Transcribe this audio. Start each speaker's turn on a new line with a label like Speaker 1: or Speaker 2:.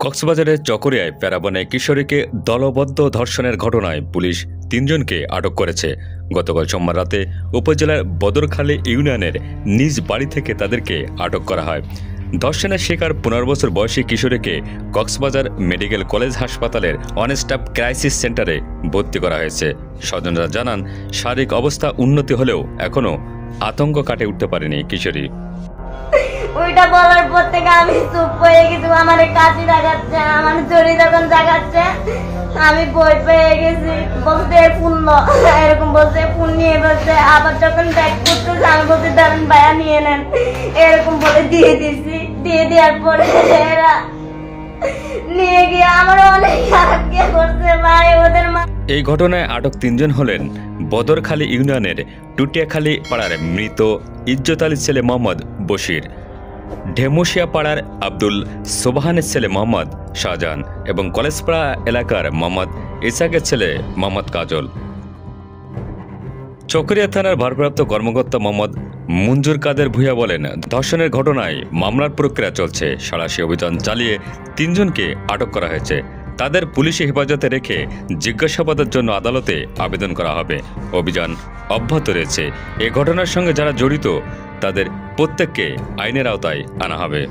Speaker 1: কক্সবাজারের চকরিয়ায় প্যারাবনে কিশোরীকে দলবদ্ধ ধর্ষণের ঘটনায় পুলিশ ৩ জনকে আটক করেছে। গতকাল সোমবার রাতে উপজেলার বদরখালী ইউনিয়নের নিজ বাড়ি থেকে তাদেরকে আটক করা হয়। ধর্ষণের শিকার ১৫ বছর বয়সী কিশোরীকে কক্সবাজার মেডিকেল কলেজ হাসপাতালের অন স্টাফ ক্রাইসিস সেন্টারে ভর্তি করা হয়েছে। স্বজনরা জানান, শারীরিক অবস্থা উন্নতি হলেও এখনও আতঙ্ক কাটে উঠতে পারেনি কিশোরী।
Speaker 2: ওইটা বলার পর থেকে আমি চুপ হয়ে গেছি। আমার কাশি লাগাচ্ছে, আমার চুরি যখন জাগাচ্ছে আমি বই পেয়ে গেছি। বলতে ফোন এরকম বলছে, ফোন নিয়ে বলছে। আবার যখন ব্যাক করতেছে আমি বলছি দাঁড়ান ভাইয়া নিয়ে নেন, এরকম বলে দিয়ে দিছি। দিয়ে দেওয়ার পরে এরা নিয়ে গিয়ে আমার অনেক আগে করছে ভাই ওদের মা।
Speaker 1: এই ঘটনায় আটক ৩ জন হলেন বদরখালী ইউনিয়নের টুটিয়াখালী পাড়ার মৃত ইজ্জত আলীর ছেলে মোহাম্মদ বশির, ঢেমুশিয়া পাড়ার আব্দুল সোবহানের ছেলে মোহাম্মদ শাহজাহান এবং কলেজপাড়া এলাকার মোহাম্মদ ইসাকের ছেলে মোহাম্মদ কাজল। চকরিয়া থানার ভারপ্রাপ্ত কর্মকর্তা মোহাম্মদ মঞ্জুর কাদের ভূঁইয়া বলেন, ধর্ষণের ঘটনায় মামলার প্রক্রিয়া চলছে। সাঁড়াশি অভিযান চালিয়ে ৩ জনকে আটক করা হয়েছে। তাদের পুলিশি হেফাজতে রেখে জিজ্ঞাসাবাদের জন্য আদালতে আবেদন করা হবে। অভিযান অব্যাহত রয়েছে। এ ঘটনার সঙ্গে যারা জড়িত তাদের প্রত্যেককে আইনের আওতায় আনা হবে।